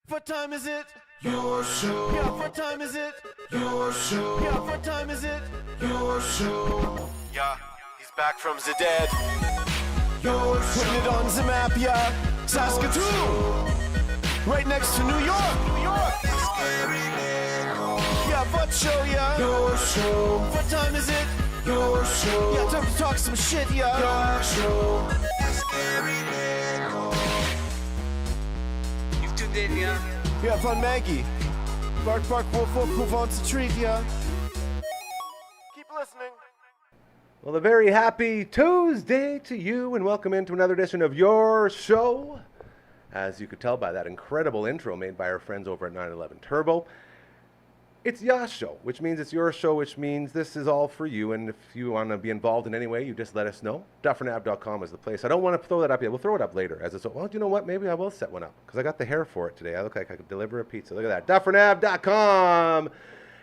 What time is it? Your show. Yeah, what time is it? Your show. Yeah, what time is it? Your show. Yeah, he's back from the dead. Your show. Putting it on the map, yeah. Saskatoon. Right next to New York. New York. Yeah, what show, yeah. Your show. What time is it? Your show. Yeah, time to talk some shit, yeah. Your show. Yeah, fun Maggie. Bark, bark, woof, woof, move on to treat, yeah. Keep listening. Well, a very happy Tuesday to you, and welcome into another edition of Your Show. As you could tell by that incredible intro made by our friends over at 911 Turbo, it's Ya's show, which means it's your show, which means this is all for you. And if you want to be involved in any way, you just let us know. Dufferinab.com is the place. I don't want to throw that up yet. We'll throw it up later. As it's, well, you know what? Maybe I will set one up because I got the hair for it today. I look like I could deliver a pizza. Look at that. Dufferinab.com.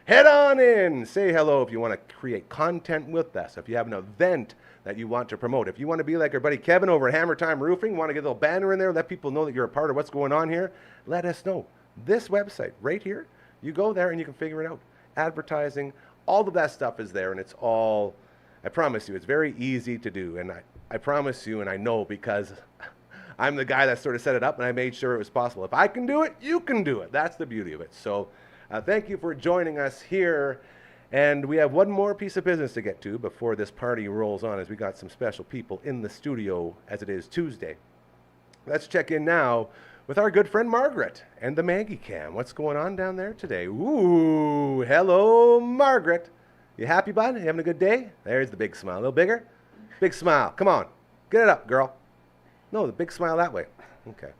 Head on in. Say hello if you want to create content with us. If you have an event that you want to promote. If you want to be like our buddy Kevin over at Hammer Time Roofing, want to get a little banner in there, let people know that you're a part of what's going on here, let us know. This website right here, you go there and you can figure it out. Advertising, all of that stuff is there, and it's all, I promise you, it's very easy to do. And I promise you, and I know because I'm the guy that sort of set it up, and I made sure it was possible. If I can do it, you can do it. That's the beauty of it. So thank you for joining us here. And we have one more piece of business to get to before this party rolls on, as we got some special people in the studio as it is Tuesday. Let's check in now with our good friend Margaret and the Maggie Cam. What's going on down there today? Ooh, hello, Margaret. You happy, bud? You having a good day? There's the big smile. A little bigger? Big smile. Come on. Get it up, girl. No, the big smile that way. Okay.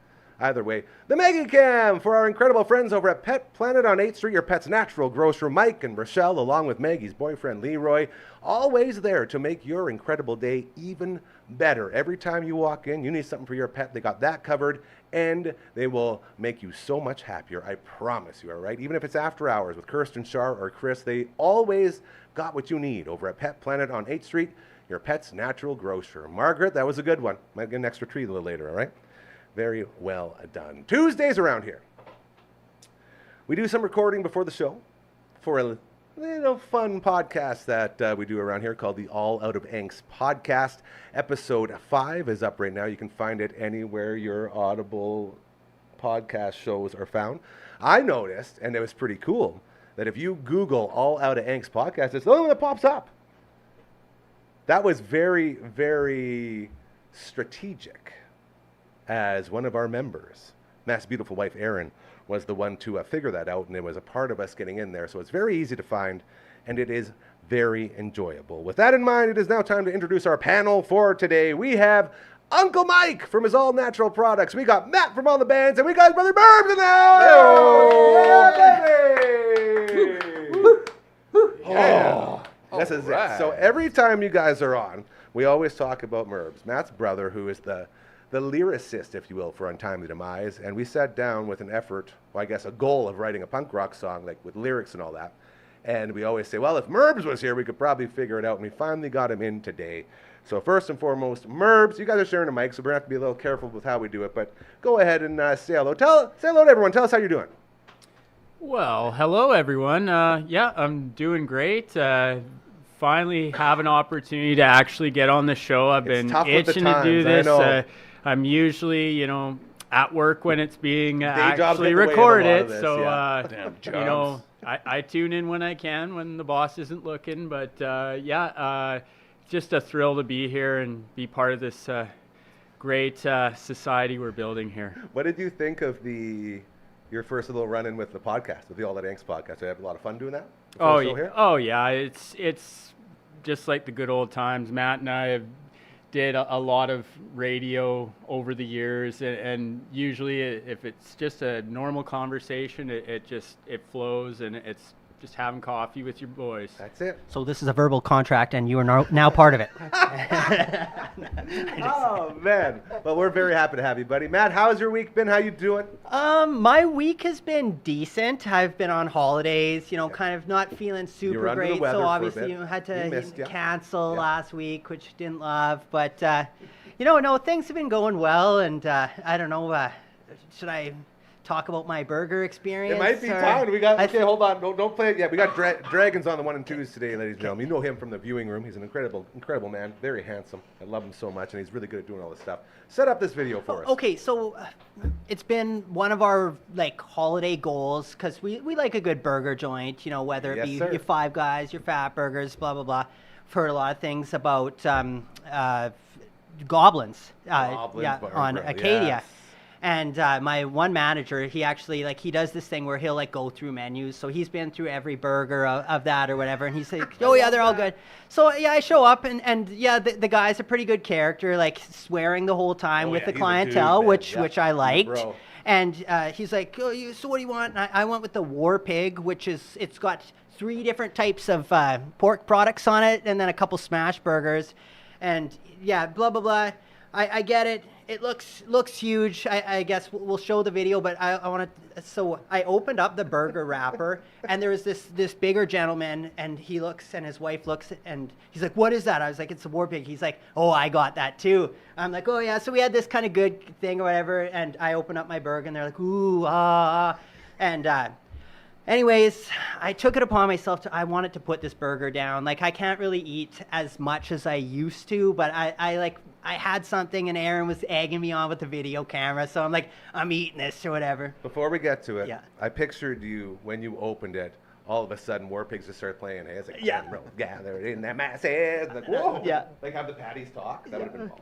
Either way, the Maggie Cam for our incredible friends over at Pet Planet on 8th Street, your pet's natural grocer, Mike and Rochelle, along with Maggie's boyfriend, Leroy, always there to make your incredible day even better. Every time you walk in, you need something for your pet, they got that covered, and they will make you so much happier. I promise you, all right? Even if it's after hours with Kirsten Shar or Chris, they always got what you need over at Pet Planet on 8th Street, your pet's natural grocer. Margaret, that was a good one. Might get an extra treat a little later, all right? Very well done. Tuesdays around here, we do some recording before the show for a little fun podcast that we do around here called the All Out of Angst podcast. Episode 5 is up right now. You can find it anywhere your Audible podcast shows are found. I noticed, and it was pretty cool, that if you Google All Out of Angst podcast, it's the only one that pops up. That was very, very strategic. As one of our members, Matt's beautiful wife, Erin, was the one to figure that out, and it was a part of us getting in there. So it's very easy to find, and it is very enjoyable. With that in mind, it is now time to introduce our panel for today. We have Uncle Mike from his All Natural Products. We got Matt from All the Bands, and we got his brother Burbs in there. Yeah, this is it. So every time you guys are on, we always talk about Merbs, Matt's brother, who is the lyricist, if you will, for Untimely Demise, and we sat down with an effort, well, I guess a goal of writing a punk rock song, like with lyrics and all that, and we always say, well, if Merbs was here, we could probably figure it out, and we finally got him in today. So first and foremost, Merbs, you guys are sharing a mic, so we're going to have to be a little careful with how we do it, but go ahead and say hello. Say hello to everyone. Tell us how you're doing. Well, hello, everyone. Yeah, I'm doing great. Finally have an opportunity to actually get on the show. I've been itching to do this. I'm usually, at work when it's being actually recorded. So, I tune in when I can, when the boss isn't looking. But, just a thrill to be here and be part of this great society we're building here. What did you think of your first little run-in with the podcast, with the All That Angst podcast? Did you have a lot of fun doing that? Oh, yeah. It's just like the good old times. Matt and I have did a lot of radio over the years, and usually if it's just a normal conversation, it flows, and it's just having coffee with your boys. That's it. So this is a verbal contract, and you are now part of it. Oh, man. Well, we're very happy to have you, buddy. Matt, how's your week been? How you doing? My week has been decent. I've been on holidays, kind of not feeling super great. So obviously, had to cancel last week, which didn't love. But, no, things have been going well. And I don't know, should I talk about my burger experience? It might be time. We got okay. Hold on. Don't play it yet. We got Dragons on the 1 and 2s today, ladies and gentlemen. You know him from the viewing room. He's an incredible man. Very handsome. I love him so much, and he's really good at doing all this stuff. Set up this video for us. Okay, so it's been one of our like holiday goals because we like a good burger joint. You know, whether it be your Five Guys, your Fat Burgers, blah blah blah. I've heard a lot of things about Goblins, on Acadia. Yes. And my one manager, he actually he does this thing where he'll go through menus. So he's been through every burger of that or whatever, and he's like, "Oh yeah, they're all good." So yeah, I show up and the guy's a pretty good character, swearing the whole time with the clientele, which I liked. And he's like, "Oh, so what do you want?" And I went with the War Pig, it's got 3 different types of pork products on it, and then a couple smash burgers, and yeah, blah blah blah. I get it. It looks huge. I guess we'll show the video, but I want to. So I opened up the burger wrapper, and there was this bigger gentleman, and he looks, and his wife looks, and he's like, "What is that?" I was like, "It's a War Pig." He's like, "Oh, I got that too." I'm like, "Oh yeah." So we had this kind of good thing or whatever, and I open up my burger, and they're like, "Ooh, and anyways, I took it upon myself I wanted to put this burger down. I can't really eat as much as I used to, but I had something, and Aaron was egging me on with the video camera, so I'm like, I'm eating this or whatever. Before we get to it, I pictured you when you opened it. All of a sudden, War Pigs just start playing. Hey, it's like, gathered in their masses. Like, whoa. Yeah. Have the patties talk. That would have been fun.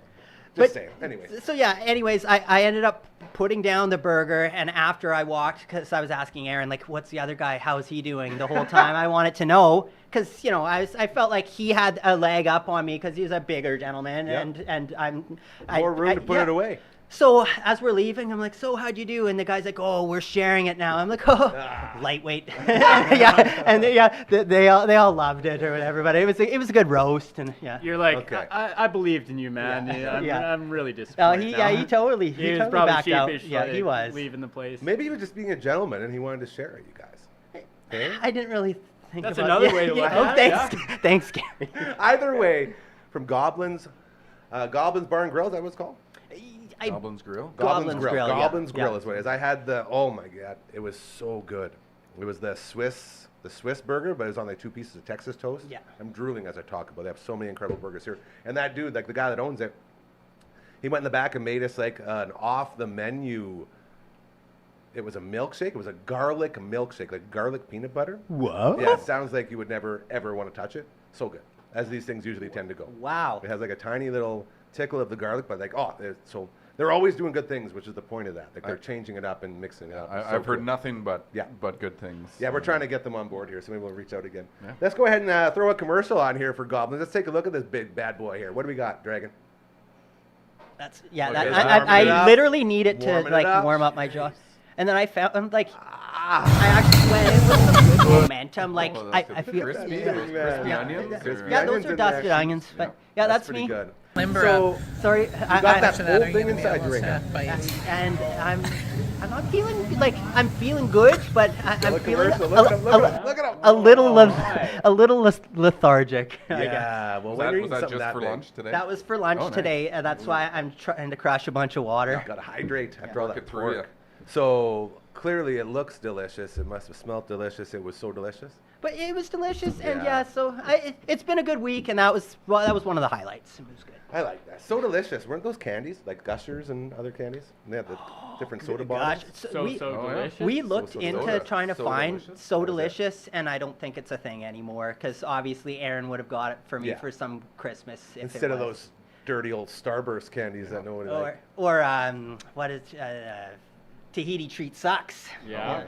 Just saying. Anyways. So anyways, I ended up putting down the burger, and after I walked, because I was asking Aaron, what's the other guy? How's he doing the whole time? I wanted to know, because, I felt like he had a leg up on me because he's a bigger gentleman, and I'm... More room to put it away. So as we're leaving, I'm like, "So how'd you do?" And the guy's like, "Oh, we're sharing it now." I'm like, "Oh, lightweight." And they all loved it or whatever. But it was a good roast, and You're like, okay. I believed in you, man. I'm really disappointed. He totally was probably backed sheepish. Out. Yeah, he was leaving the place. Maybe he was just being a gentleman and he wanted to share it, you guys. Okay? I didn't really think That's about another way to look at it. Thanks, Gary. Either way, from Goblins Bar and Grill, is that what it's called? Goblins Grill? Goblins Grill is what it is. I had oh my God, it was so good. It was the Swiss burger, but it was on 2 pieces of Texas toast. Yeah. I'm drooling as I talk about it. They have so many incredible burgers here. And that dude, the guy that owns it, he went in the back and made us an off the menu. It was a milkshake. It was a garlic milkshake, garlic peanut butter. Whoa. Yeah, it sounds like you would never ever want to touch it. So good, as these things usually tend to go. Wow. It has a tiny little tickle of the garlic, but so they're always doing good things, which is the point of that. They're changing it up and mixing it up. I've heard nothing but good things. Yeah, we're trying to get them on board here, so maybe we'll reach out again. Yeah. Let's go ahead and throw a commercial on here for Goblins. Let's take a look at this big bad boy here. What do we got, Dragon? I literally need it to warm up my jaw. And then I found I actually went in with some good momentum. I feel crispy onions. Yeah, those are dusted onions. But that's me. Good. So sorry, I got that whole thing inside you right now. And I'm not feeling I'm feeling good, but I'm feeling a little lethargic. Yeah, well, was that just for lunch today? That was for lunch today, and that's why I'm trying to crush a bunch of water. Got to hydrate after all that pork. So clearly it looks delicious. It must have smelled delicious. It was so delicious. But it was delicious, and so it's been a good week, and that was one of the highlights. It was good. I like that. So delicious. Weren't those candies like Gushers and other candies? And they had the different soda bottles. So delicious. We looked into trying to find so delicious, and I don't think it's a thing anymore because obviously Aaron would have got it for me for some Christmas instead of those dirty old Starburst candies that nobody likes. Or what is Tahiti treat sucks. Yeah.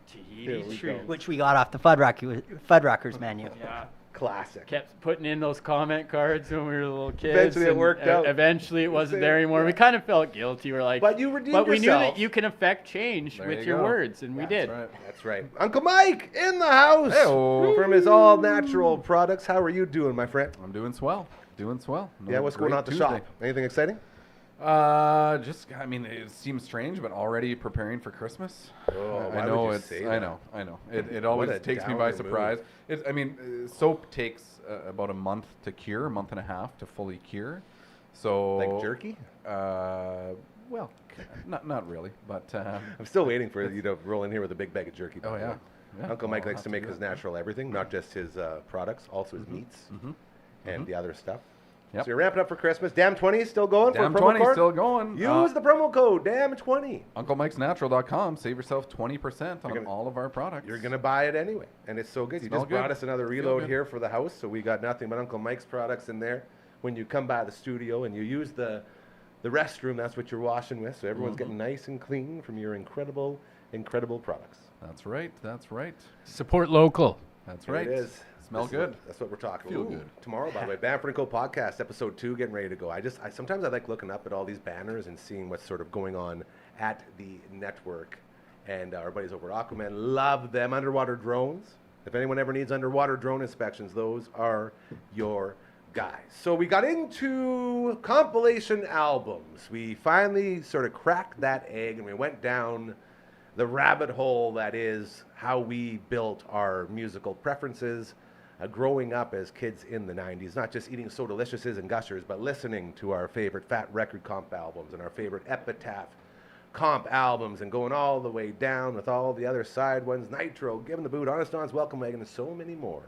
Tahiti treat, which we got off the Fuddruckers menu. Yeah. Classic. Kept putting in those comment cards when we were little kids. Eventually it worked out. Eventually it wasn't there anymore. Yeah. We kind of felt guilty. We're like, but you redeemed yourself. But we knew that you can affect change with your words, and we did. Right. That's right. Uncle Mike in the house. Hey-o. From his all natural products. How are you doing, my friend? I'm doing swell. What's going on at the shop? Anything exciting? It seems strange, but already preparing for Christmas. Oh, I know it's. I know. It always takes me by surprise. Soap takes about a month to cure, a month and a half to fully cure. So like jerky. Well, Well, not really, but I'm still waiting for you to roll in here with a big bag of jerky. Oh yeah. Uncle Mike likes to make his natural everything, not just his products, also his meats and the other stuff. Yep. So you're ramping up for Christmas. Damn20 still going Damn for a promo 20 code? still going. Use the promo code Damn20. UncleMike'sNatural.com. Save yourself 20% on all of our products. You're going to buy it anyway. And it's so good. You just brought us another reload here for the house, so we got nothing but Uncle Mike's products in there. When you come by the studio and you use the restroom, that's what you're washing with. So everyone's getting nice and clean from your incredible products. That's right. That's right. Support local. That's right. It is. Smell good. That's what we're talking Feel about. good. Tomorrow, by the way, Bamford & Co. podcast, episode 2, getting ready to go. Sometimes I like looking up at all these banners and seeing what's sort of going on at the network. And our buddies over at Aquaman love them. Underwater drones. If anyone ever needs underwater drone inspections, those are your guys. So we got into compilation albums. We finally sort of cracked that egg and we went down the rabbit hole that is how we built our musical preferences growing up as kids in the 90s, not just eating So Deliciouses and Gushers, but listening to our favorite Fat Record comp albums and our favorite Epitaph comp albums and going all the way down with all the other side ones, Nitro, Giving the Boot, Honest Don's Welcome Wagon, and so many more.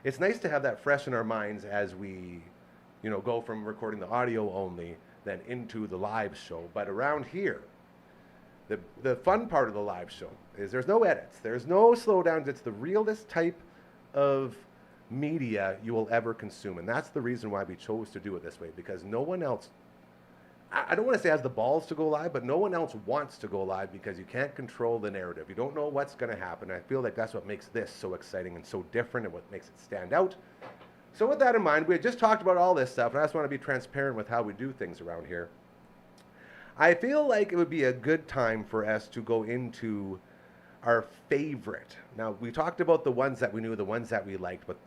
It's nice to have that fresh in our minds as we, go from recording the audio only then into the live show. But around here, the fun part of the live show is there's no edits, there's no slowdowns. It's the realest type of media you will ever consume. And that's the reason why we chose to do it this way, because no one else, I don't want to say has the balls to go live, but no one else wants to go live because you can't control the narrative. You don't know what's going to happen. I feel like that's what makes this so exciting and so different and what makes it stand out. So with that in mind, we had just talked about all this stuff, and I just want to be transparent with how we do things around here. I feel like it would be a good time for us to go into our favorite. Now, we talked about the ones that we knew, the ones that we liked, but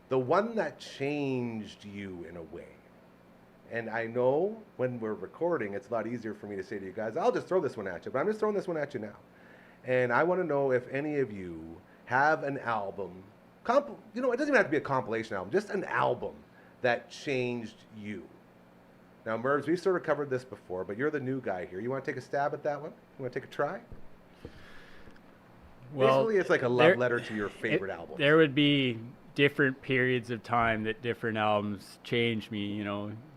the one that changed you in a way. And I know when we're recording, it's a lot easier for me to say to you guys, I'll just throw this one at you, but I'm just throwing this one at you now. And I want to know if any of you have an album, it doesn't even have to be a compilation album, just an album that changed you. Now, Mervs, we've sort of covered this before, but you're the new guy here. You want to take a stab at that one? You want to take a try? Well, basically, it's like a love letter to your favorite album. There would be different periods of time that different albums changed me.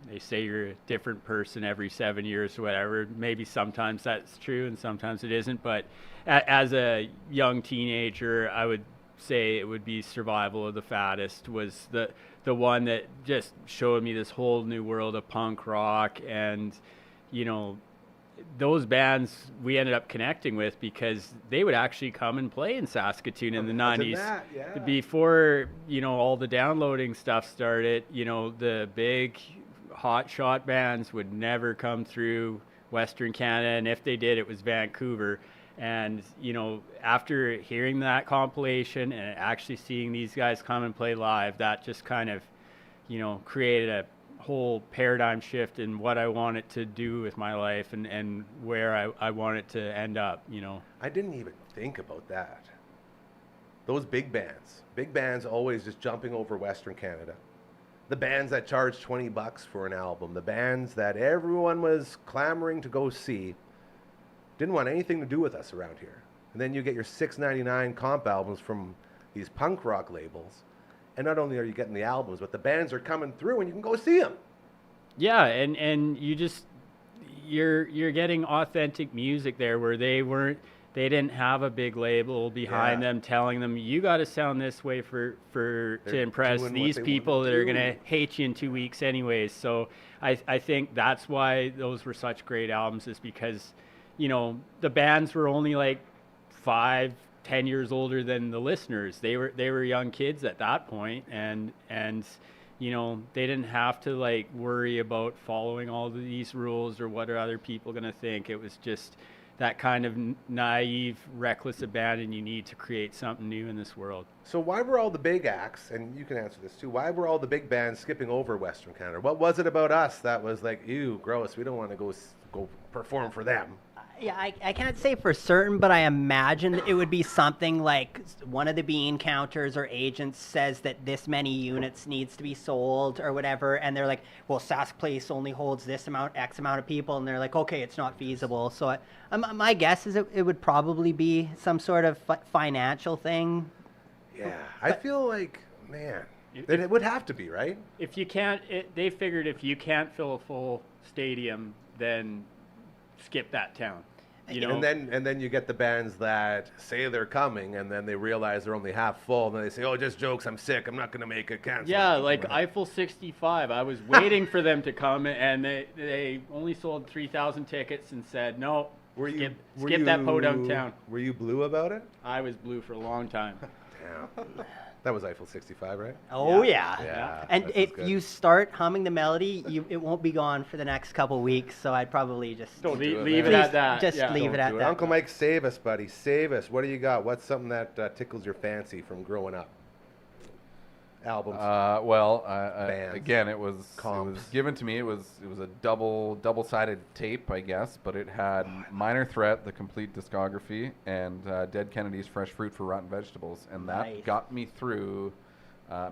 They say you're a different person every 7 years or whatever. Maybe sometimes that's true and sometimes it isn't. But as a young teenager, I would say it would be Survival of the Fattest was the one that just showed me this whole new world of punk rock. And, those bands we ended up connecting with because they would actually come and play in Saskatoon in the 90s. Before, all the downloading stuff started, the big hot shot bands would never come through Western Canada. And if they did, it was Vancouver. And, after hearing that compilation and actually seeing these guys come and play live, that just kind of, created a whole paradigm shift in what I wanted to do with my life and where I wanted to end up, I didn't even think about that. Those big bands always just jumping over Western Canada. The bands that charged $20 for an album, the bands that everyone was clamoring to go see, didn't want anything to do with us around here. And then you get your $6.99 comp albums from these punk rock labels. And not only are you getting the albums, but the bands are coming through and you can go see them. Yeah, and you're getting authentic music there where they didn't have a big label behind them telling them you got to sound this way to impress these people that are going to hate you in 2 weeks anyways. So I think that's why those were such great albums, is because the bands were only like 5-10 years older than the listeners. They were young kids at that point, and they didn't have to like worry about following all of these rules or what are other people going to think. It was just that kind of naive, reckless abandon you need to create something new in this world. So why were all the big acts, and you can answer this too, why were all the big bands skipping over Western Canada? What was it about us that was like, ew, gross, we don't want to go perform for them? Yeah, I can't say for certain, but I imagine it would be something like one of the bean counters or agents says that this many units needs to be sold or whatever, and they're like, well, Sask Place only holds this amount, X amount of people, and they're like, okay, it's not feasible. So my guess is it would probably be some sort of financial thing. Yeah, I feel like, man, it would have to be, right? If you can't, they figured if you can't fill a full stadium, then skip that town. You know? And then you get the bands that say they're coming, and then they realize they're only half full, and then they say, "Oh, just jokes. I'm sick. I'm not going to make it. Cancel." Yeah, like Eiffel 65. I was waiting for them to come, and they only sold 3,000 tickets and said, "No, skip that po downtown." Were you blue about it? I was blue for a long time. Damn. That was Eiffel 65, right? Oh yeah. Yeah. And if you start humming the melody, it won't be gone for the next couple weeks. So I'd probably just leave it at that. Just leave it at that. Uncle Mike, save us, buddy. Save us. What do you got? What's something that tickles your fancy from growing up? Albums. Again, it was given to me. It was a double-sided tape, I guess, but it had Minor Threat, the complete discography, and Dead Kennedy's Fresh Fruit for Rotten Vegetables, and that got me through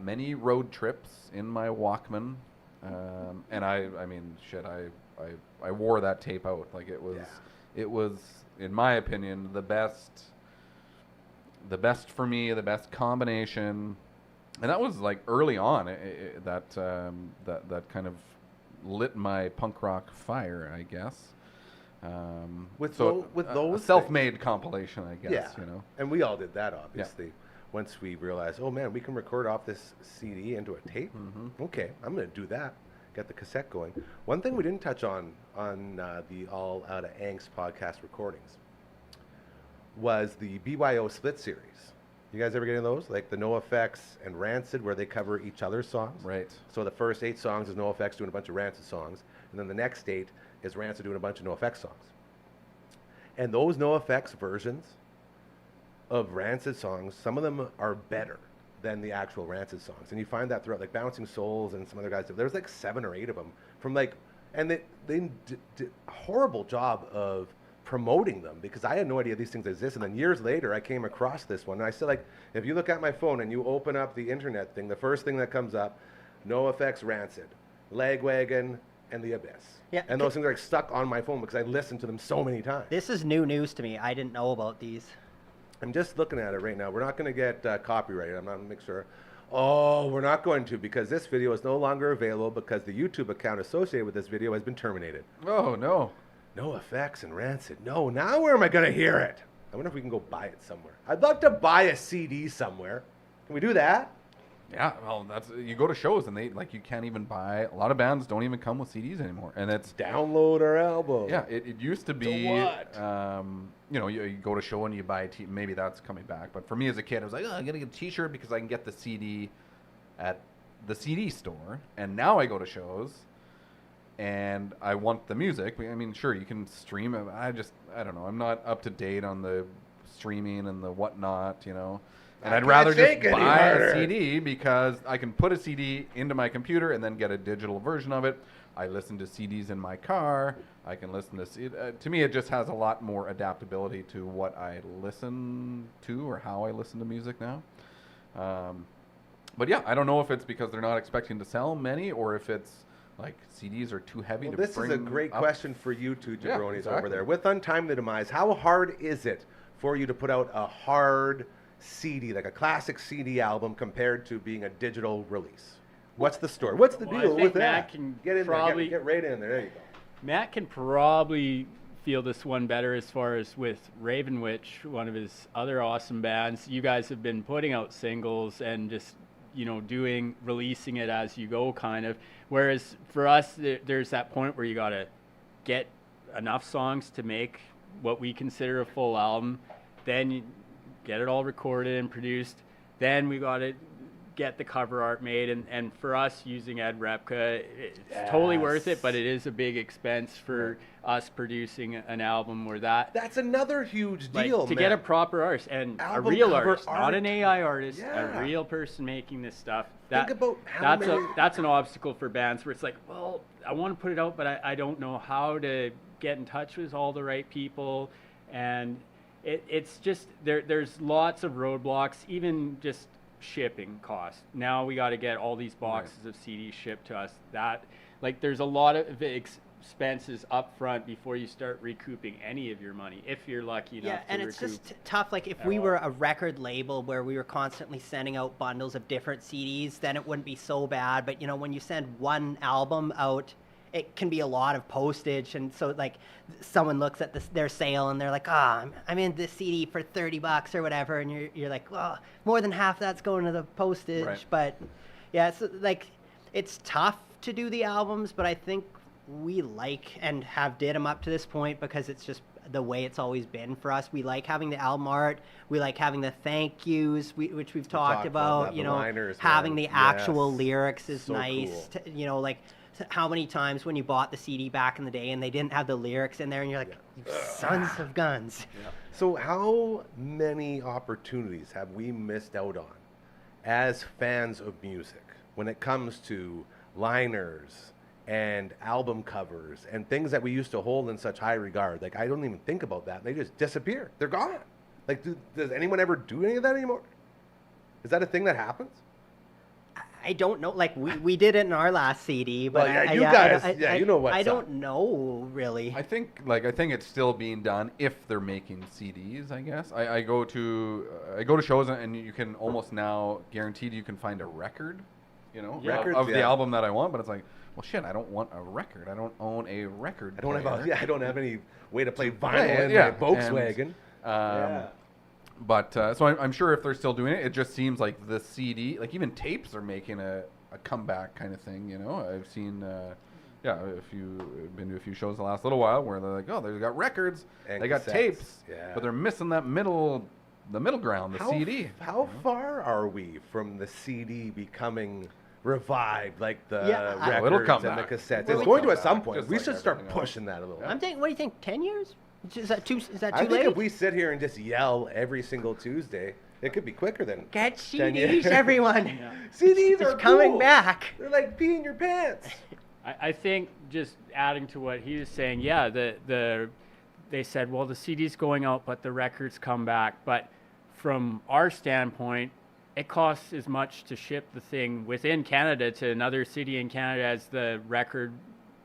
many road trips in my Walkman. And I wore that tape out. Like it was, in my opinion, the best for me, the best combination. And that was like early on that kind of lit my punk rock fire, I guess. With those a self-made compilation, I guess. Yeah. You know. And we all did that, obviously. Yeah. Once we realized, oh man, we can record off this CD into a tape. Mm-hmm. Okay, I'm going to do that. Get the cassette going. One thing we didn't touch on the All Out of Angst podcast recordings was the BYO split series. You guys ever get into those? Like the NoFX and Rancid, where they cover each other's songs? Right. So the first 8 songs is NoFX doing a bunch of Rancid songs, and then the next 8 is Rancid doing a bunch of NoFX songs. And those NoFX versions of Rancid songs, some of them are better than the actual Rancid songs. And you find that throughout, like Bouncing Souls and some other guys. There's like 7 or 8 of them from like, and they did a horrible job of promoting them, because I had no idea these things exist. And then years later, I came across this one, and I said, like, if you look at my phone and you open up the internet thing, the first thing that comes up, NoFX Rancid, Lagwagon, and The Abyss. Yeah, and those things are like stuck on my phone because I listened to them so many times. This is new news to me. I didn't know about these. I'm just looking at it right now. We're not going to get copyrighted. I'm not going to make sure. Oh, we're not going to, because this video is no longer available because the YouTube account associated with this video has been terminated. Oh, no. NoFX and Rancid. No, now where am I going to hear it? I wonder if we can go buy it somewhere. I'd love to buy a CD somewhere. Can we do that? Yeah, well, that's, you go to shows and you can't even buy. A lot of bands don't even come with CDs anymore, and it's download our album. Yeah, it used to be. What? You go to a show and you buy a T. Maybe that's coming back, but for me as a kid, I was like, I gotta get a T-shirt because I can get the CD at the CD store, and now I go to shows. And I want the music. I mean, sure, you can stream it. I don't know. I'm not up to date on the streaming and the whatnot, you know. And I'd rather just buy a CD because I can put a CD into my computer and then get a digital version of it. I listen to CDs in my car. I can listen to to me, it just has a lot more adaptability to what I listen to or how I listen to music now. But yeah, I don't know if it's because they're not expecting to sell many or if it's like CDs are too heavy to bring. This is a great question for you two jabronis over there. With Untimely Demise, how hard is it for you to put out a hard CD, like a classic CD album, compared to being a digital release? What's the story? What's the deal with that? Get in there. Get right in there. There you go. Matt can probably feel this one better as far as with Raven Witch, one of his other awesome bands. You guys have been putting out singles and just, releasing it as you go kind of. Whereas for us, there's that point where you got to get enough songs to make what we consider a full album. Then you get it all recorded and produced. Then we got to get the cover art made. And for us, using Ed Repka, it's totally worth it, but it is a big expense for us producing an album where that's another huge deal, to get a proper artist and album, a real artist, not an AI artist, a real person making this stuff. Think about that's an obstacle for bands where it's like, well, I want to put it out, but I don't know how to get in touch with all the right people, and it's just there's lots of roadblocks, even just shipping costs. Now we got to get all these boxes of CDs shipped to us. That, like, there's a lot of expenses up front before you start recouping any of your money, if you're lucky enough to and it's just tough. Like, if we were a record label where we were constantly sending out bundles of different CDs, then it wouldn't be so bad. But, you know, when you send one album out, it can be a lot of postage, and so, like, someone looks at their sale and they're like, I'm in this CD for $30 or whatever, and you're like, well, more than half that's going to the postage. Right. But yeah, so, like, it's tough to do the albums, but I think we like and have did them up to this point because it's just the way it's always been for us. We like having the album art. We like having the thank yous, which we've talked about. You know, liners, having man. the actual lyrics is So nice. cool. You know, like, how many times when you bought the CD back in the day and they didn't have the lyrics in there, and you're like, you sons of guns. Yeah. So how many opportunities have we missed out on as fans of music when it comes to liners and album covers and things that we used to hold in such high regard? Like, I don't even think about that. They just disappear. They're gone. Like, does anyone ever do any of that anymore? Is that a thing that happens? I don't know. Like, we did it in our last CD, but Well, you know what's I up. don't know really. I think it's still being done if they're making CDs. I guess I go to shows, and you can almost now guaranteed you can find a record, you know, Records, of the yeah. album that I want. But it's like, well, shit, I don't want a record. I don't own a record. I don't player. I don't have any way to play vinyl in Yeah, my Volkswagen. But so I'm sure if they're still doing it, it just seems like the CD, like even tapes are making a comeback kind of thing. You know, I've seen, if you've been to a few shows the last little while where they're like, oh, they've got records, And they got cassettes, tapes, yeah. but they're missing the middle ground, the CD. How far are we from the CD becoming revived, like the Yeah, records it'll come and back. the cassettes? Well, It's we going come to at some back, point. just We like should start everything else. pushing that a little. I'm thinking, what do you think? 10 years? Is that too I think late? if we sit here and just yell every single Tuesday, it could be quicker than Get 10 years. CDs, everyone. CDs are It's coming cool. back. They're like peeing your pants. I think, just adding to what he was saying, yeah, they said, well, the CD's going out, but the records come back. But from our standpoint, it costs as much to ship the thing within Canada to another city in Canada as the record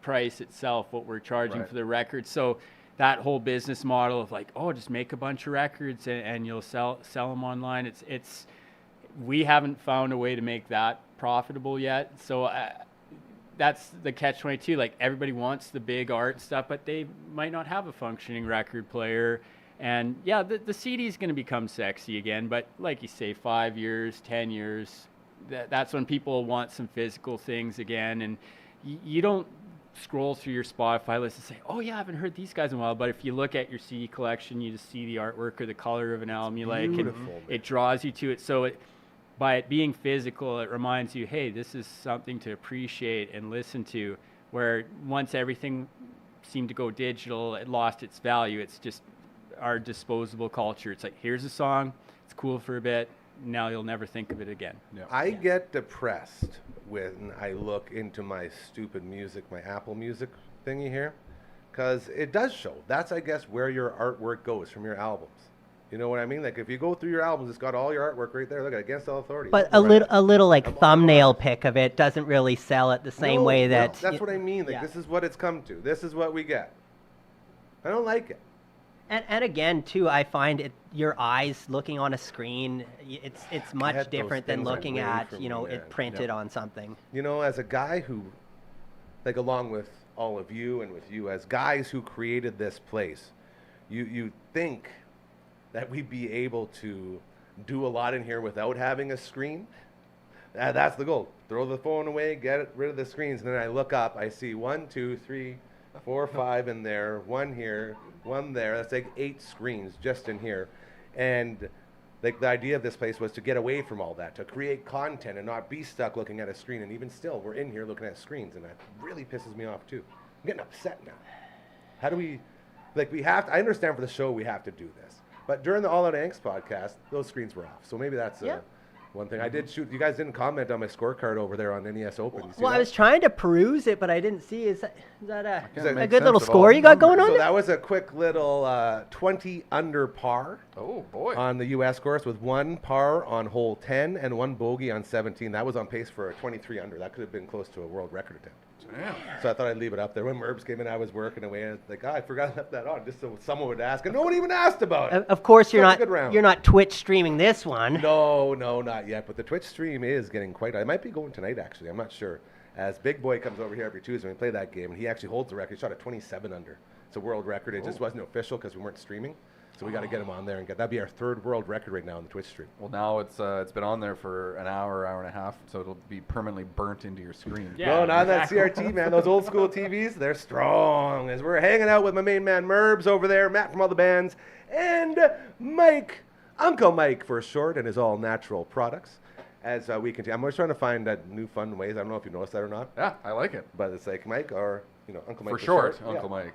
price itself, what we're charging for the record. So that whole business model of like, oh, just make a bunch of records and you'll sell them online. It's we haven't found a way to make that profitable yet. So that's the catch-22. Like, everybody wants the big art stuff, but they might not have a functioning record player. And yeah, the CD is going to become sexy again. But like you say, 5 years, 10 years, that's when people want some physical things again. And you don't scroll through your Spotify list and say, oh yeah, I haven't heard these guys in a while. But if you look at your CD collection, you just see the artwork or the color of an album you like, and it draws you to it. So by it being physical, it reminds you, hey, this is something to appreciate and listen to. Where once everything seemed to go digital, it lost its value. It's just our disposable culture. It's like, here's a song, it's cool for a bit, now you'll never think of it again. Yeah. I get depressed when I look into my stupid music, my Apple Music thingy here, because it does show. That's, I guess, where your artwork goes from your albums. You know what I mean? Like, if you go through your albums, it's got all your artwork right there. Look at it, Against All Authority. But a little like thumbnail pic of it doesn't really sell it the same way that. That's what I mean. Like, this is what it's come to. This is what we get. I don't like it. And again, too, I find your eyes looking on a screen, it's much Get those different than things looking away at, from you know, me, it man. printed on something. You know, as a guy who, like, along with all of you and with you, as guys who created this place, you think that we'd be able to do a lot in here without having a screen? That's the goal. Throw the phone away, get rid of the screens, and then I look up, I see 1, 2, 3, 4, 5 in there, 1 here, 1 there. That's like 8 screens just in here. And like, the idea of this place was to get away from all that, to create content and not be stuck looking at a screen. And even still, we're in here looking at screens, and that really pisses me off too. I'm getting upset now. How do we, like, we have to, I understand for the show we have to do this, but during the All Out Angst podcast, those screens were off. So maybe that's one thing. I did shoot. You guys didn't comment on my scorecard over there on NES Open. Well, I was trying to peruse it, but I didn't see. Is that a make good little sense of score all you got going numbers. on So there? that was a quick little 20 under par Oh boy. on the U.S. course with 1 par on hole 10 and 1 bogey on 17. That was on pace for a 23 under. That could have been close to a world record attempt. Damn. So I thought I'd leave it up there. When Merbs came in, I was working away, and like, I forgot I left that on, just so someone would ask, and no one even asked about it. Of course, Such a good round. you're not Twitch streaming this one. No, not yet. But the Twitch stream is getting quite. I might be going tonight, actually. I'm not sure. As Big Boy comes over here every Tuesday, we play that game, and he actually holds the record. He shot a 27 under. It's a world record. It just wasn't official because we weren't streaming. So we got to get him on there and get. That'd be our 3rd world record right now on the Twitch stream. Well, now it's been on there for an hour and a half, so it'll be permanently burnt into your screen. Yeah. No, not that CRT, man. Those old school TVs, they're strong. As we're hanging out with my main man Merbs over there, Matt from all the bands, and Mike, Uncle Mike for short, and his all natural products. As we continue, I'm always trying to find new fun ways. I don't know if you noticed that or not, Yeah, I like it. but it's like Mike or Uncle Mike For short, Yeah. Uncle Mike.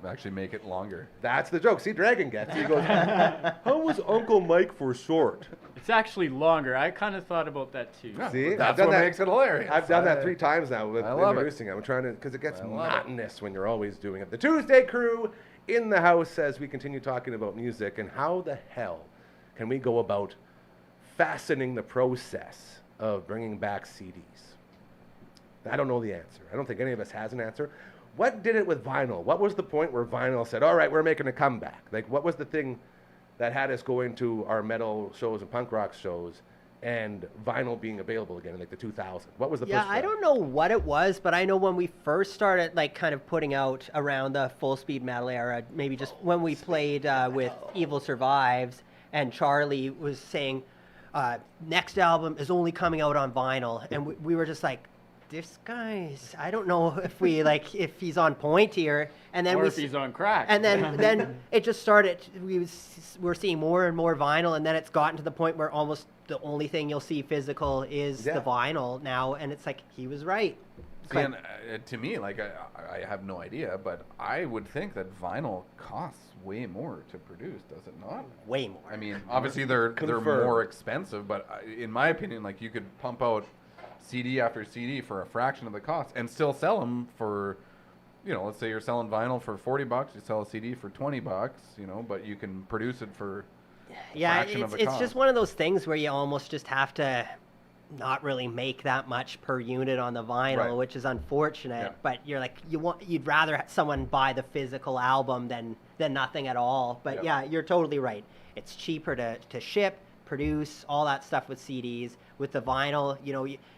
Actually make it longer. That's the joke. See, Dragon gets it. He goes, how was Uncle Mike for short? It's actually longer. I kind of thought about that too. Yeah, See, that's I've done what that. makes it hilarious. I've done that 3 times now with I love it. introducing it. I'm trying to, because it gets I love it. monotonous when you're always doing it. The Tuesday crew in the house as we continue talking about music and how the hell can we go about fastening the process of bringing back CDs. I don't know the answer. I don't think any of us has an answer. What did it with vinyl? What was the point where vinyl said, all right, we're making a comeback? Like, what was the thing that had us going to our metal shows and punk rock shows and vinyl being available again in like the 2000s? What was the push Yeah, for I that? don't know what it was, but I know when we first started, like, kind of putting out around the full speed metal era, maybe just when we played with Evil Survives, and Charlie was saying, next album is only coming out on vinyl, and we were just like, this guy's, I don't know if we like if he's on point here, and then Or we if he's on crack. and then it just started. We're seeing more and more vinyl, and then it's gotten to the point where almost the only thing you'll see physical is Yeah. the vinyl now, and it's like he was right. See, and to me, like I have no idea, but I would think that vinyl costs way more to produce, does it not? Way more. I mean, obviously they're Confirmed. more expensive, but in my opinion, like you could pump out CD after CD for a fraction of the cost and still sell them for, let's say you're selling vinyl for $40, you sell a CD for $20, but you can produce it for Yeah, fraction of the it's cost. just one of those things where you almost just have to not really make that much per unit on the vinyl, Right. which is unfortunate. Yeah. But you're like you'd rather someone buy the physical album than nothing at all. But Yeah. yeah, you're totally right. It's cheaper to ship, produce, all that stuff with CDs. With the vinyl,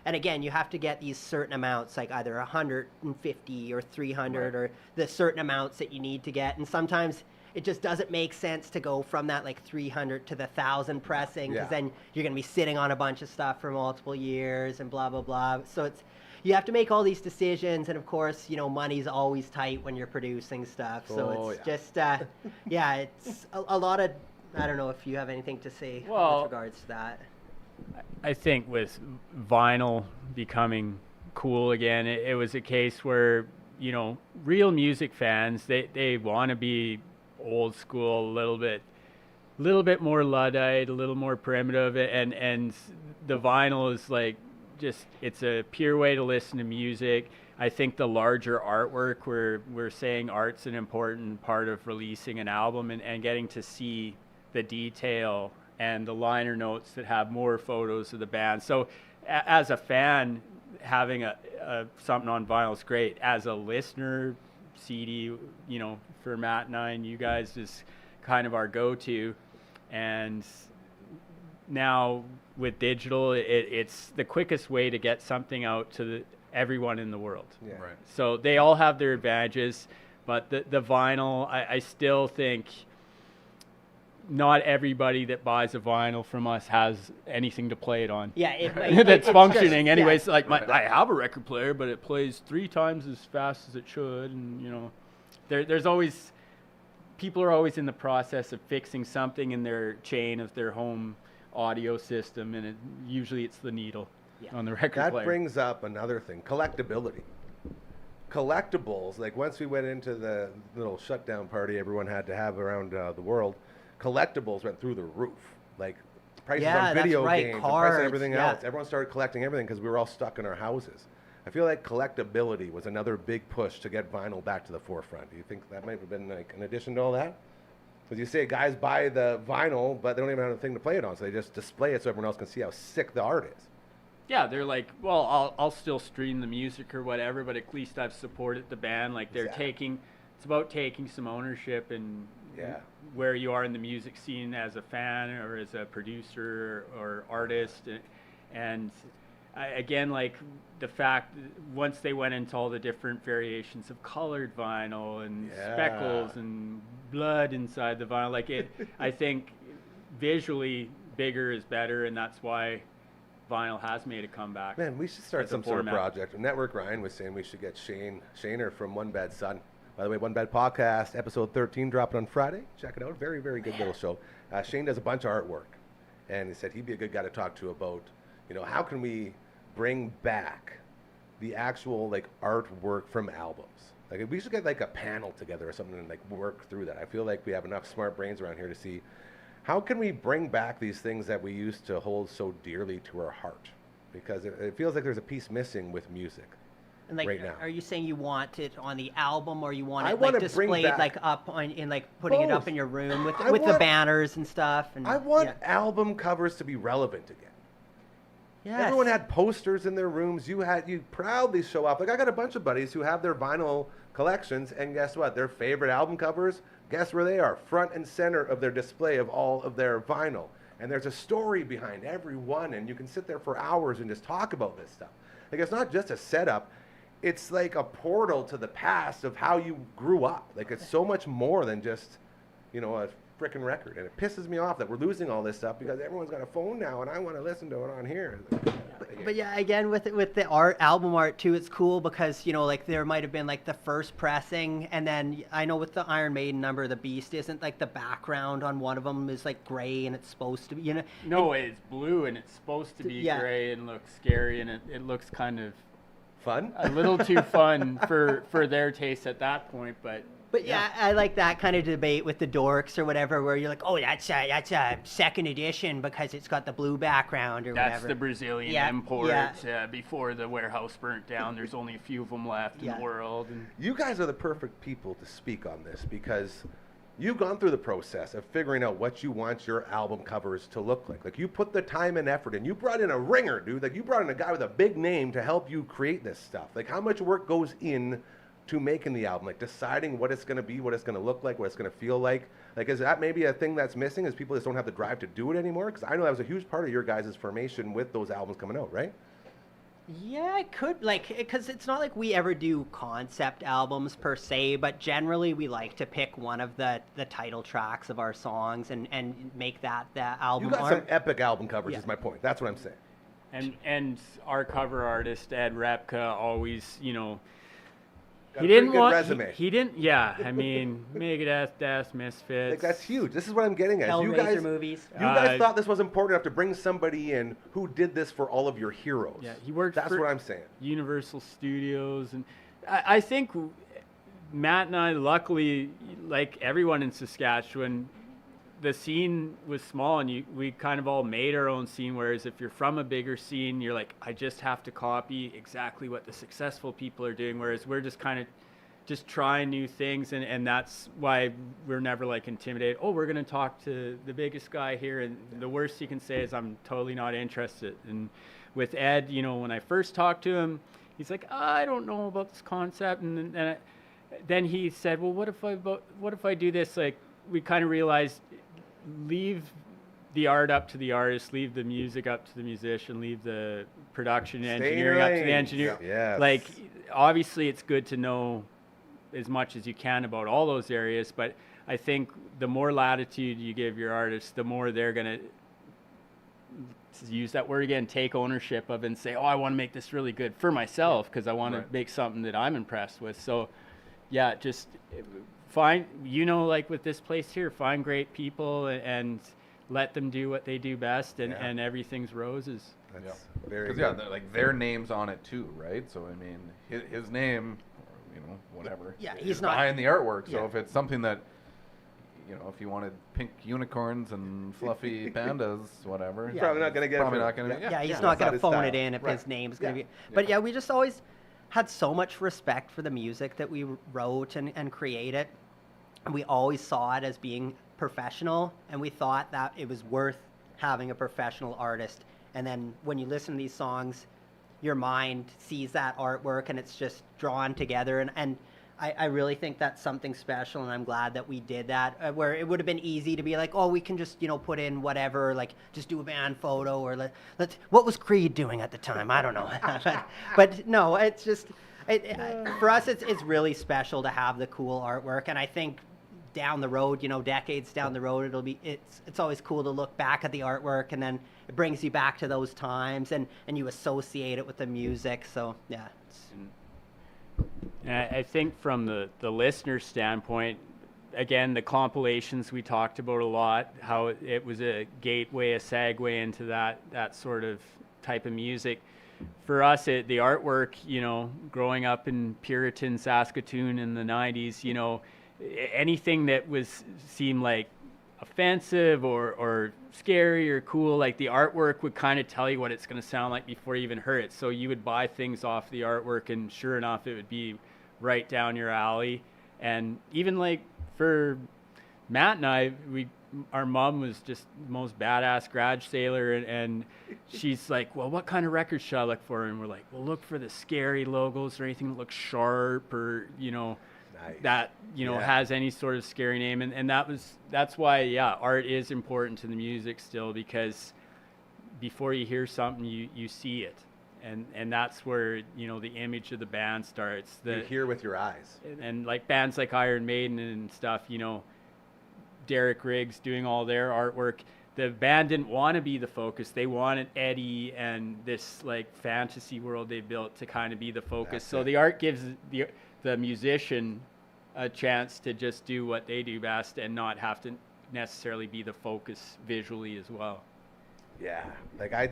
and again, you have to get these certain amounts, like either 150 or 300 Right. or the certain amounts that you need to get. And sometimes it just doesn't make sense to go from that like 300 to the 1,000 pressing, because Yeah. then you're going to be sitting on a bunch of stuff for multiple years and blah, blah, blah. So you have to make all these decisions. And of course, money's always tight when you're producing stuff. So Oh, it's yeah. just, it's a lot of, I don't know if you have anything to say Well, with regards to that. I think with vinyl becoming cool again, it was a case where, real music fans, they want to be old school, a little bit more Luddite, a little more primitive, and the vinyl is like it's a pure way to listen to music. I think the larger artwork, we're saying art's an important part of releasing an album, and getting to see the detail and the liner notes that have more photos of the band. So as a fan, having something on vinyl is great. As a listener, CD, for Matt and I and you guys is kind of our go-to. And now with digital, it's the quickest way to get something out to everyone in the world. Yeah. Right. So they all have their advantages, but the vinyl, I still think not everybody that buys a vinyl from us has anything to play it on. Yeah, That's it's functioning. just- Anyways, yeah. like I have a record player, but it plays 3 times as fast as it should, and there's always people are always in the process of fixing something in their chain of their home audio system, and usually it's the needle on the record That player. brings up another thing, collectability. Collectibles, like once we went into the little shutdown party everyone had to have around the world, collectibles went through the roof. Like prices on video games, and prices on everything yeah. else. Everyone started collecting everything because we were all stuck in our houses. I feel like collectability was another big push to get vinyl back to the forefront. Do you think that might have been like an addition to all that? Because you say guys buy the vinyl, but they don't even have a thing to play it on, so they just display it so everyone else can see how sick the art is. Yeah, they're like, well, I'll still stream the music or whatever, but at least I've supported the band. Like they're it's about taking some ownership and where you are in the music scene as a fan or as a producer or artist. And again, like the fact once they went into all the different variations of colored vinyl and speckles and blood inside the vinyl, like I think visually bigger is better, and that's why vinyl has made a comeback. Man, we should start some sort of project. Network Ryan was saying we should get Shaner from One Bad Son. By the way, One Bad Podcast, episode 13, dropping on Friday. Check it out. Very, very good little show. Shane does a bunch of artwork, and he said he'd be a good guy to talk to about, how can we bring back the actual like artwork from albums. Like we should get like a panel together or something and like work through that. I feel like we have enough smart brains around here to see how can we bring back these things that we used to hold so dearly to our heart, because it feels like there's a piece missing with music. And like, right now. Are you saying you want it on the album, or you want it like displayed like up on in like putting it up in your room with the banners and stuff? And I want album covers to be relevant again. Yes. Everyone had posters in their rooms. You proudly show off. Like I got a bunch of buddies who have their vinyl collections, and guess what? Their favorite album covers, guess where they are? Front and center of their display of all of their vinyl. And there's a story behind every one, and you can sit there for hours and just talk about this stuff. Like it's not just a setup. It's like a portal to the past of how you grew up. Like it's so much more than just, a frickin' record. And it pisses me off that we're losing all this stuff because everyone's got a phone now and I want to listen to it on here. But yeah, again, with the album art too, it's cool because, like there might have been like the first pressing, and then I know with the Iron Maiden number, the Beast isn't like the background on one of them is like gray and it's supposed to be, No, it's blue and it's supposed to be gray and look scary, and it looks kind of fun, a little too fun for their taste at that point, but yeah, I like that kind of debate with the dorks or whatever, where you're like, oh, that's a second edition because it's got the blue background or whatever. That's the Brazilian import. Before the warehouse burnt down, there's only a few of them left in the world. And you guys are the perfect people to speak on this because you've gone through the process of figuring out what you want your album covers to look like. Like you put the time and effort in. You brought in a ringer, dude. Like you brought in a guy with a big name to help you create this stuff. Like how much work goes in to making the album, like deciding what it's going to be, what it's going to look like, what it's going to feel like. Like, is that maybe a thing that's missing, is people just don't have the drive to do it anymore? Because I know that was a huge part of your guys' formation with those albums coming out, right? Yeah, it could, because it's not like we ever do concept albums per se, but generally we like to pick one of the title tracks of our songs and make that the album art. You got some epic album covers, is my point. That's what I'm saying. And our cover artist, Ed Repka, always, He didn't want. Resume. He didn't. Yeah, I mean, Megadeth, Death, Misfits. Like that's huge. This is what I'm getting at. Hellraiser movies. You guys thought this was important enough to bring somebody in who did this for all of your heroes. Yeah, he worked. That's for what I'm saying. Universal Studios, and I think Matt and I, luckily, like everyone in Saskatchewan, the scene was small, and we kind of all made our own scene. Whereas if you're from a bigger scene, you're like, I just have to copy exactly what the successful people are doing. Whereas we're just kind of just trying new things, and that's why we're never like intimidated. Oh, we're gonna talk to the biggest guy here, and the worst you can say is I'm totally not interested. And with Ed, when I first talked to him, he's like, I don't know about this concept, and then he said, well, what if I do this? Like we kind of realized, leave the art up to the artist, leave the music up to the musician, leave the production and engineering up to the engineer. Yes. Like, obviously it's good to know as much as you can about all those areas, but I think the more latitude you give your artists, the more they're going to use that word again, take ownership of it and say, oh, I want to make this really good for myself because I want to make something that I'm impressed with. So yeah, just find, like with this place here, find great people and let them do what they do best, and everything's roses. That's very good. Like their name's on it too, right? So I mean, his name, whatever. Yeah, he's not behind the artwork. So if it's something that if you wanted pink unicorns and fluffy pandas, whatever. He's probably not going to get Probably it. not going to. Yeah, he's That's not going not to his phone style. it in if Right. his name's going to Yeah. be. But yeah, we just always had so much respect for the music that we wrote and created. And we always saw it as being professional, and we thought that it was worth having a professional artist. And then when you listen to these songs, your mind sees that artwork and it's just drawn together. And I really think that's something special, and I'm glad that we did that. Where it would have been easy to be like, oh, we can just put in whatever, like just do a band photo, or let's what was Creed doing at the time? I don't know. but no, it's just for us, it's really special to have the cool artwork, and I think down the road, decades down the road, it's always cool to look back at the artwork, and then it brings you back to those times, and you associate it with the music. So yeah. And I think from the listener standpoint, again, the compilations we talked about a lot, how it was a gateway, a segue into that sort of type of music. For us, the artwork, growing up in Puritan Saskatoon in the 90s, anything that seemed like offensive or scary or cool, like the artwork would kind of tell you what it's going to sound like before you even heard it. So you would buy things off the artwork, and sure enough, it would be right down your alley. And even like for Matt and I, our mom was just the most badass garage sailor, and she's like, well, what kind of records should I look for? And we're like, well, look for the scary logos or anything that looks sharp, or Nice. that has any sort of scary name. And that's why art is important to the music still, because before you hear something, you see it, and that's where the image of the band starts. You hear with your eyes. And like bands like Iron Maiden and stuff, Derek Riggs doing all their artwork, the band didn't want to be the focus. They wanted Eddie and this like fantasy world they built to kind of be the focus. So the art gives the musician a chance to just do what they do best and not have to necessarily be the focus visually as well. Yeah, like I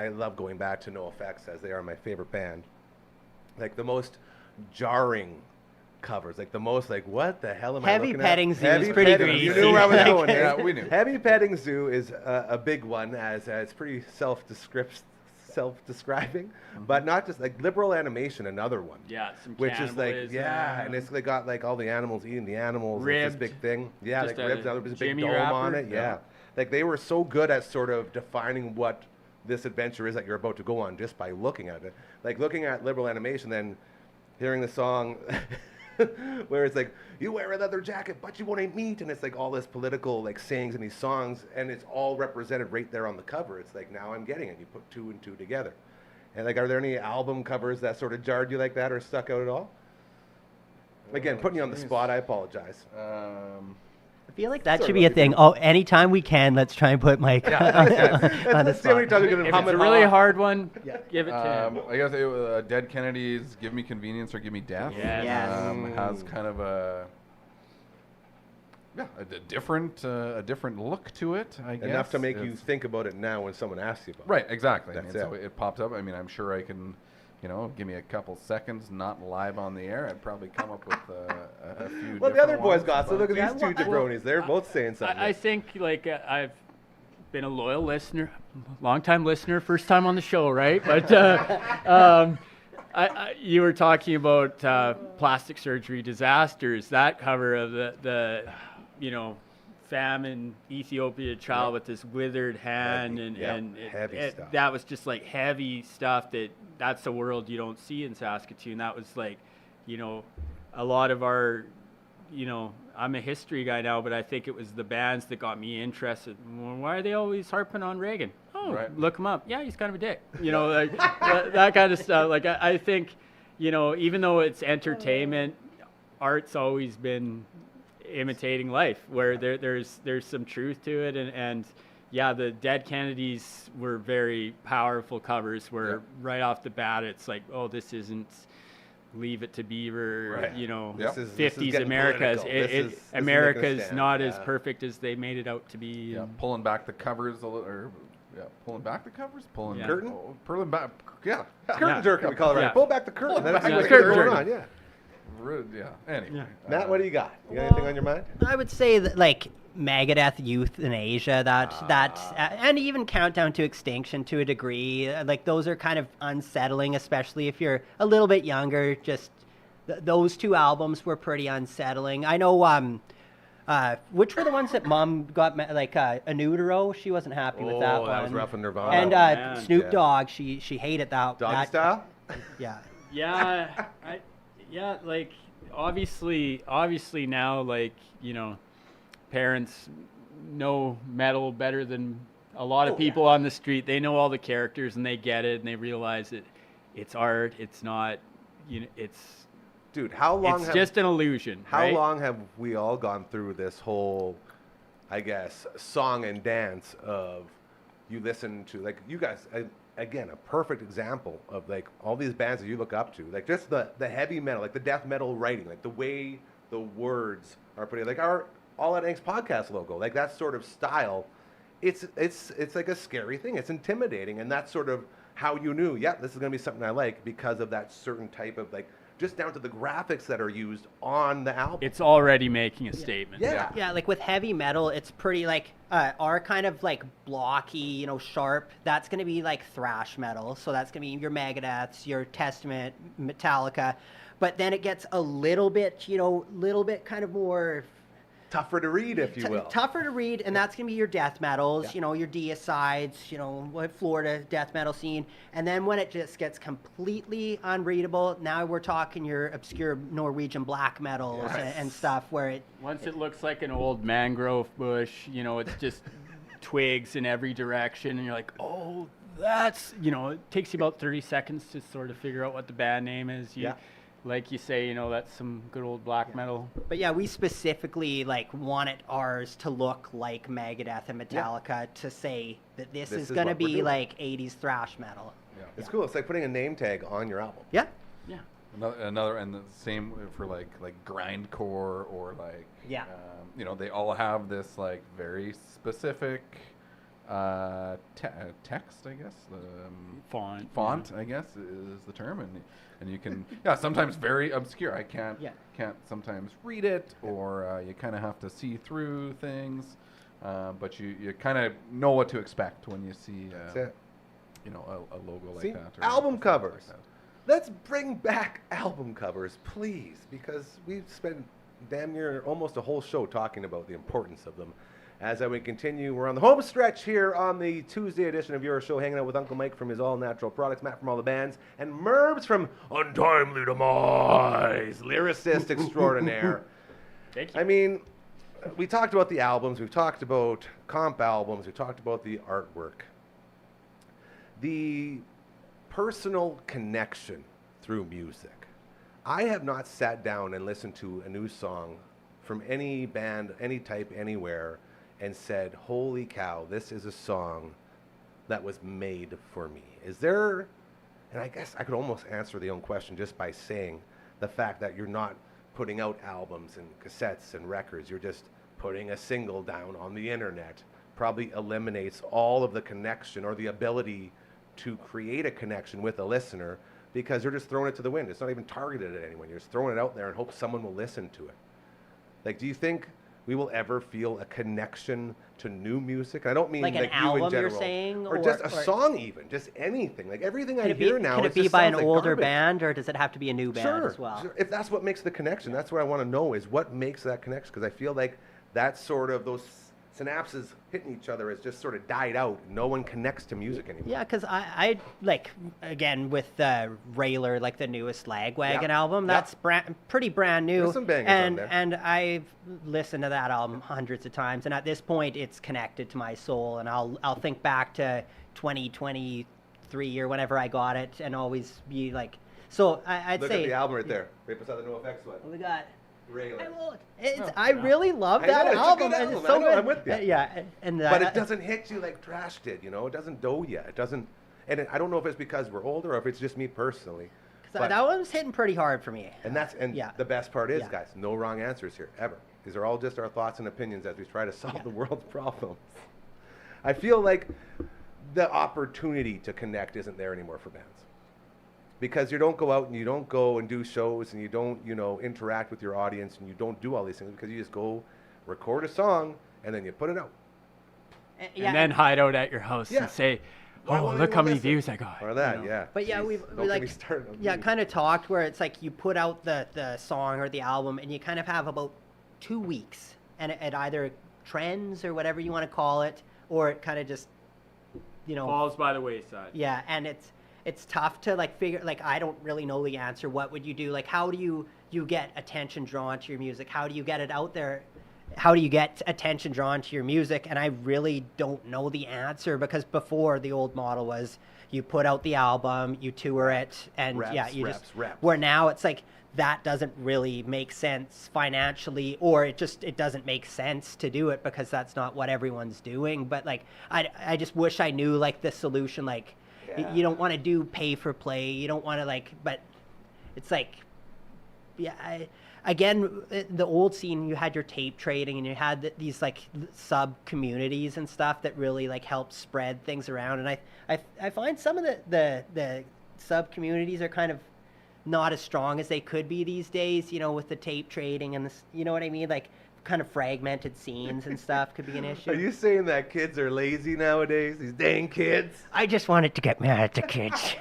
love going back to NoFX, as they are my favorite band. Like the most jarring covers, like the most like, what the hell am I looking at? Heavy Petting Zoo is Heavy pretty Petting- greasy. You knew where I was going. Yeah, we knew. Heavy Petting Zoo is a big one, as it's pretty self-describing, but not just like Liberal Animation, another one. Yeah, some Which is like, cannibalism. and it's like got like all the animals eating the animals. Ribbed. It's this big thing. Yeah, Just like a ribs. There was a big Jimmy dome on wrapper. it. Yeah. Like they were so good at sort of defining what this adventure is that you're about to go on just by looking at it. Like looking at Liberal Animation, then hearing the song where it's like, you wear a leather jacket, but you won't eat meat. And it's like all this political like sayings in these songs, and it's all represented right there on the cover. It's like, now I'm getting it. You put two and two together. And like, are there any album covers that sort of jarred you like that or stuck out at all? Again, putting you on the spot, I apologize. I feel like that Sorry should be a about thing. Oh, anytime we can, let's try and put Mike on the That's the only spot. time you're going to If hum it's it a really off. hard one, give it to him. I guess Dead Kennedys, Give Me Convenience or Give Me Death. Yes. Yes. Has kind of a different look to it, I guess. Enough to make you It's- think about it now when someone asks you about Right, exactly. That's So it. it pops up. I mean, I'm sure I can, give me a couple seconds, not live on the air. I'd probably come up with a few. it. Well, the other different boys ones, got, so but- look at these two jabronis. They're both saying something. I think like I've been a loyal listener, long-time listener, first time on the show, right? But you were talking about plastic surgery disasters. That cover of the famine Ethiopia child with this withered hand, Heavy stuff. that was just like heavy stuff. That's a world you don't see in Saskatoon. That was like, a lot of our, I'm a history guy now, but I think it was the bands that got me interested. Well, why are they always harping on Reagan? Oh, Right. look him up. Yeah, he's kind of a dick. Like that kind of stuff. Like I think, even though it's entertainment, art's always been imitating life, where there's some truth to it, and yeah, the Dead Kennedys were very powerful covers, where right off the bat it's like, oh, this isn't Leave It to Beaver, Right. This is 50s getting America's. political. This is making a America's stand, not as yeah. perfect as they made it out to be. Yeah, and- pulling back the covers a little, pulling back the covers, pulling Yeah. Curtain? pulling back, yeah. Curtain Yeah. jerking, we call it. Right? Yeah. Pull back the curtain. Pull That's back what's the curtain going jerking. on, yeah. Yeah. Anyway. Matt, what do you got? You got anything on your mind? I would say that like Megadeth, Euthanasia, and even Countdown to Extinction to a degree. Like those are kind of unsettling, especially if you're a little bit younger. Just those two albums were pretty unsettling. I know. Which were the ones that Mom got In Utero? She wasn't happy with that one. That was rough in Nirvana. And Snoop Dogg, she hated that. Doggy Style? Yeah. Yeah, like obviously now, like, you know, parents know metal better than a lot of people on the street. They know all the characters and they get it and they realize that it's art. It's not, you know, it's. Dude, how long? It's just an illusion. How right? long have we all gone through this whole, I guess, song and dance of you listen to, like, you guys, again, a perfect example of like all these bands that you look up to, like just the heavy metal, like the death metal writing, like the way the words are put in, like our All That Angst podcast logo, like that sort of style. It's like a scary thing. It's intimidating, and that's sort of how you knew, yeah, this is gonna be something I like because of that certain type of like. Just down to the graphics that are used on the album. It's already making a statement. Yeah, like with heavy metal, it's pretty like our kind of like blocky, you know, sharp. That's going to be like thrash metal. So that's going to be your Megadeths, your Testament, Metallica. But then it gets a little bit, you know, kind of more tougher to read, if you will. Tougher to read, and that's going to be your death metals, you know, your Deicides, you know, Florida death metal scene. And then when it just gets completely unreadable, now we're talking your obscure Norwegian black metals and stuff where it... Once it looks like an old mangrove bush, you know, it's just twigs in every direction, and you're like, oh, that's... You know, it takes you about 30 seconds to sort of figure out what the band name is. Like you say, you know, that's some good old black metal. But yeah, we specifically like wanted ours to look like Megadeth and Metallica to say that this is going to be like 80s thrash metal. Yeah. It's cool. It's like putting a name tag on your album. Yeah. Another and the same for like grindcore or like you know, they all have this like very specific text, I guess. Font, I guess, is the term, and you can sometimes very obscure. I can't sometimes read it, or you kind of have to see through things, but you kind of know what to expect when you see you know, a logo like that. Or album covers. Like let's bring back album covers, please, because we've spent damn near almost a whole show talking about the importance of them. As we continue, we're on the home stretch here on the Tuesday edition of Your Show, hanging out with Uncle Mike from his All Natural Products, Matt from All the Bands, and Merbs from Untimely Demise, lyricist extraordinaire. Thank you. I mean, we talked about the albums, we've talked about comp albums, we talked about the artwork. The personal connection through music. I have not sat down and listened to a new song from any band, any type, anywhere, and said, holy cow, this is a song that was made for me. Is there, and I guess I could almost answer the own question just by saying the fact that you're not putting out albums and cassettes and records, you're just putting a single down on the internet, probably eliminates all of the connection or the ability to create a connection with a listener, because you're just throwing it to the wind. It's not even targeted at anyone. You're just throwing it out there and hope someone will listen to it. Like, do you think we will ever feel a connection to new music? I don't mean like an you album, in general, you're saying, or just a song, even just anything. Like everything I hear now. Could it be by an older band, or does it have to be a new band as well? Sure. If that's what makes the connection, that's what I want to know is what makes that connection. Because I feel like that's sort of those synapses hitting each other has just sort of died out. No one connects to music anymore. Yeah, because I like, again, with Railer, like the newest Lagwagon album, that's pretty brand new. There's some bangers on there. And I've listened to that album hundreds of times, and at this point, it's connected to my soul, and I'll think back to 2023 or whenever I got it, and always be like, so I'd Look say... Look at the album right there, right beside the NoFX one. What we got? Railer. I really love that album. It's so good. I'm with you. Yeah, but it doesn't hit you like Trash did, you know? It doesn't dough you. It doesn't... And I don't know if it's because we're older or if it's just me personally. That one's hitting pretty hard for me. And the best part is, guys, no wrong answers here, ever. These are all just our thoughts and opinions as we try to solve the world's problems. I feel like the opportunity to connect isn't there anymore for bands. because you don't go out and you don't go and do shows and you don't, interact with your audience and you don't do all these things because you just go record a song and then you put it out. And then hide out at your house and say, "Oh, look how many views I got." Or that, yeah. But yeah, we kind of talked where it's like you put out the song or the album and you kind of have about 2 weeks and it either trends or whatever you want to call it, or it kind of just, falls by the wayside. Yeah, and it's tough to figure, I don't really know the answer. What would you do? How do you get attention drawn to your music? How do you get it out there? How do you get attention drawn to your music? And I really don't know the answer, because before the old model was you put out the album, you tour it, and reps. Where now it's like that doesn't really make sense financially, or it doesn't make sense to do it because that's not what everyone's doing. But I just wish I knew the solution. You don't want to do pay for play. You don't want to but it's again, the old scene, you had your tape trading and you had these sub communities and stuff that really helped spread things around. And I find some of the sub communities are kind of not as strong as they could be these days, with the tape trading and this, you know what I mean? Kind of fragmented scenes and stuff could be an issue. Are you saying that kids are lazy nowadays? These dang kids? I just wanted to get mad at the kids.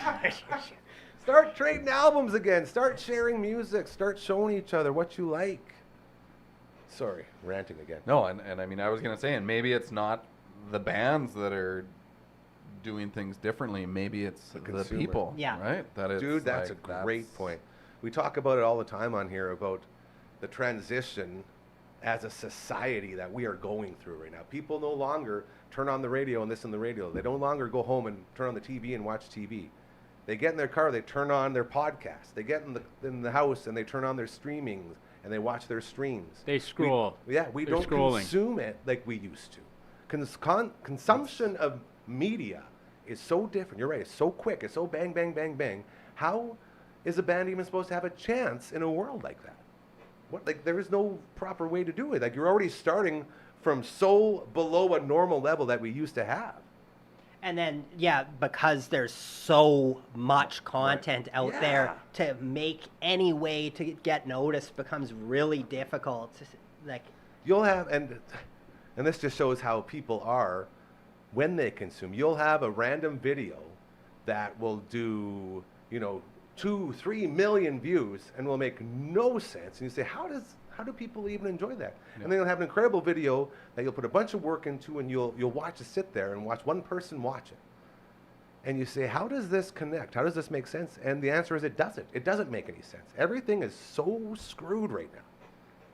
Start trading albums again. Start sharing music. Start showing each other what you like. Sorry, ranting again. No, and I mean, I was going to say, and maybe it's not the bands that are doing things differently. Maybe it's the people, right? Dude, that's a great point. We talk about it all the time on here about the transition as a society that we are going through right now. People no longer turn on the radio and listen to the radio. They no longer go home and turn on the TV and watch TV. They get in their car, they turn on their podcast. They get in the house and they turn on their streaming and they watch their streams. They scroll. We don't consume it like we used to. Consumption of media is so different. You're right. It's so quick. It's so bang, bang, bang, bang. How is a band even supposed to have a chance in a world like that? There is no proper way to do it. You're already starting from so below a normal level that we used to have. And then, because there's so much content out there, to make any way to get noticed becomes really difficult. You'll have, and this just shows how people are when they consume. You'll have a random video that will do, 2-3 million views and will make no sense. And you say, how do people even enjoy that? Yeah. And then you'll have an incredible video that you'll put a bunch of work into, and you'll watch it, sit there and watch one person watch it. And you say, how does this connect? How does this make sense? And the answer is it doesn't. It doesn't make any sense. Everything is so screwed right now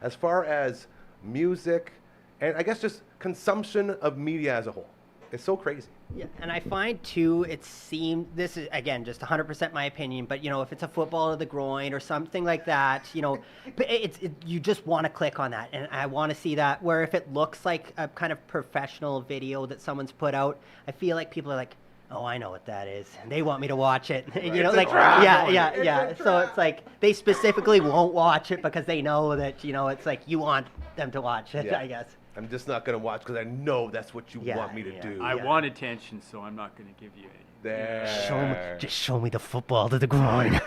as far as music and I guess just consumption of media as a whole. It's so crazy. Yeah, and I find too, this is again just 100% my opinion, but if it's a football to the groin or something like that, you just want to click on that, and I want to see that. Where if it looks like a kind of professional video that someone's put out, I feel like people are like, oh, I know what that is, and they want me to watch it. Right. Yeah. So it's they specifically won't watch it because they know that it's you want them to watch it. I guess. I'm just not going to watch because I know that's what you want me to do. I want attention, so I'm not going to give you any. There. Just show me the football to the groin.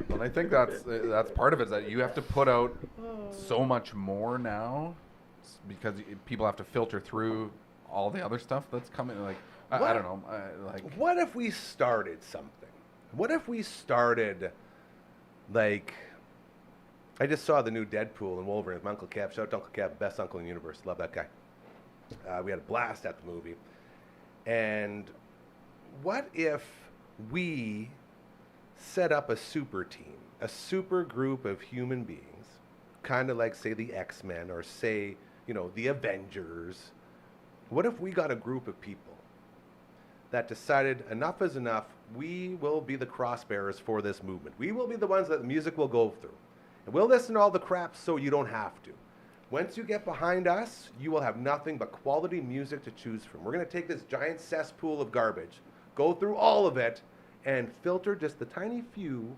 Well, I think that's part of it, is that you have to put out so much more now because people have to filter through all the other stuff that's coming. I don't know. What if we started something? What if we started I just saw the new Deadpool and Wolverine with my Uncle Kev. Shout out to Uncle Kev, best uncle in the universe. Love that guy. We had a blast at the movie. And what if we set up a super team, a super group of human beings, kind of like, say, the X-Men or, say, the Avengers? What if we got a group of people that decided enough is enough, we will be the crossbearers for this movement. We will be the ones that the music will go through. And we'll listen to all the crap so you don't have to. Once you get behind us, you will have nothing but quality music to choose from. We're going to take this giant cesspool of garbage, go through all of it, and filter just the tiny few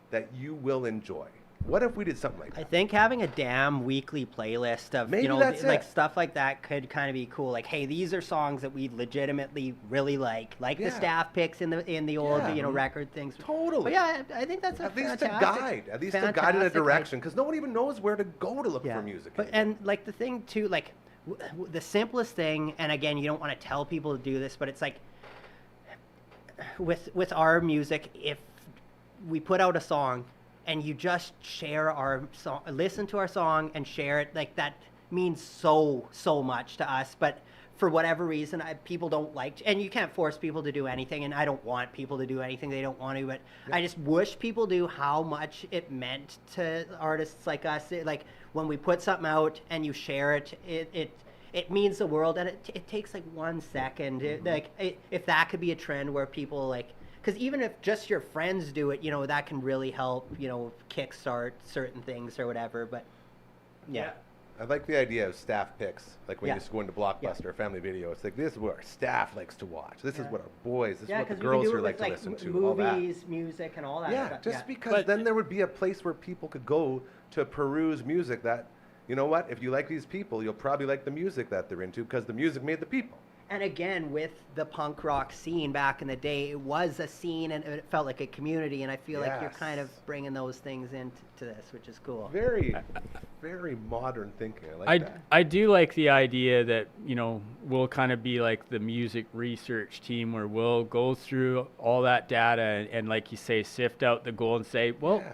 that you will enjoy. What if we did something like that? I think having a damn weekly playlist of, Maybe you know, that's like it. stuff like that could kind of be cool. Like, hey, these are songs that we legitimately really like the Yeah. staff picks in the old, Yeah. you know, record things. Totally. But yeah, I think that's At a least a fantastic, guide. At least a guide in a direction, because no one even knows where to go to look for music. But and like the thing too, like the simplest thing, and again, you don't want to tell people to do this, but it's like with our music, if we put out a song and you just share our song, listen to our song and share it, like that means so much to us. But for whatever reason, people don't like, and you can't force people to do anything, and I don't want people to do anything they don't want to, but I just wish people knew how much it meant to artists like us. Like when we put something out and you share it, it means the world, and it takes like 1 second. If that could be a trend where people like, because even if just your friends do it, you know, that can really help, you know, kickstart certain things or whatever. But yeah. I like the idea of staff picks, like when Yeah. you just go into Blockbuster or Family Video. It's like, this is what our staff likes to watch. This is Yeah. what our boys, this is what the 'cause girls we can here do it like with, to like, listen to. All that. movies, music, and all that Yeah, stuff. just because But- then there would be a place where people could go to peruse music that, you know what, if you like these people, you'll probably like the music that they're into, because the music made the people. And again, with the punk rock scene back in the day, it was a scene and it felt like a community. And I feel like you're kind of Yes. bringing those things into this, which is cool. Very, very modern thinking. I like that. I do like the idea that, you know, we'll kind of be like the music research team where we'll go through all that data and like you say, sift out the gold and say, well, Yeah.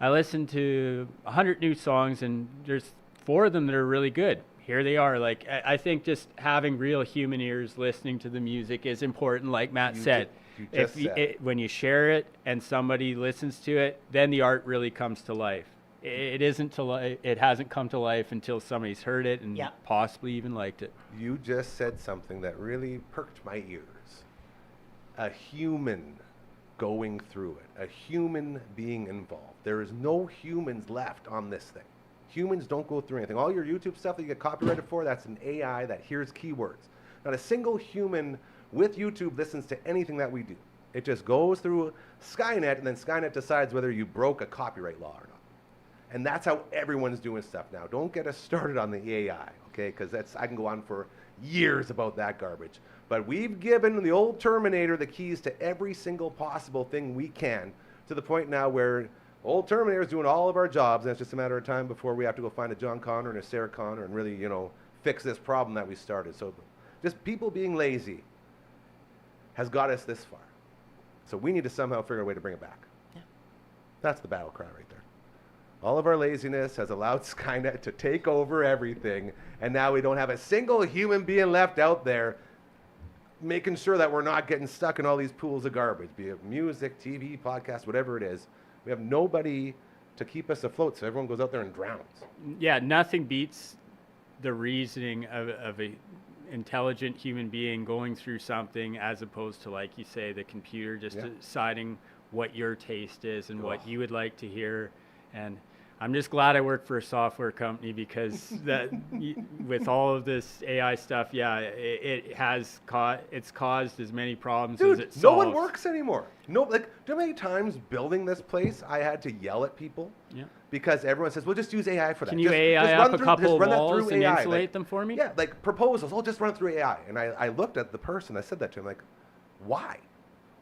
I listened to 100 new songs and there's 4 of them that are really good. Here they are. Like, I think just having real human ears listening to the music is important, like Matt said. you just said. When you share it and somebody listens to it, then the art really comes to life. It isn't to life. It hasn't come to life until somebody's heard it and Yeah. possibly even liked it. You just said something that really perked my ears. A human going through it, a human being involved. There is no humans left on this thing. Humans don't go through anything. All your YouTube stuff that you get copyrighted for, that's an AI that hears keywords. Not a single human with YouTube listens to anything that we do. It just goes through Skynet, and then Skynet decides whether you broke a copyright law or not. And that's how everyone's doing stuff now. Don't get us started on the AI, okay? Because I can go on for years about that garbage. But we've given the old Terminator the keys to every single possible thing we can, to the point now where old Terminator's doing all of our jobs, and it's just a matter of time before we have to go find a John Connor and a Sarah Connor and really, you know, fix this problem that we started. So just people being lazy has got us this far. So we need to somehow figure a way to bring it back. Yeah. That's the battle cry right there. All of our laziness has allowed Skynet to take over everything, and now we don't have a single human being left out there making sure that we're not getting stuck in all these pools of garbage, be it music, TV, podcast, whatever it is. We have nobody to keep us afloat, so everyone goes out there and drowns. Yeah, nothing beats the reasoning of a intelligent human being going through something as opposed to, like you say, the computer just deciding what your taste is and what you would like to hear. And I'm just glad I work for a software company, because with all of this AI stuff, it's caused as many problems as it solves. No one works anymore. No, like, do you know how many times building this place I had to yell at people? Yeah. Because everyone says, well, just use AI for that. Can you just AI run up a through- couple just of run that walls through and AI. insulate Like, them for me? Yeah, like proposals. I'll just run it through AI. And I looked at the person, I said that to him, like, why?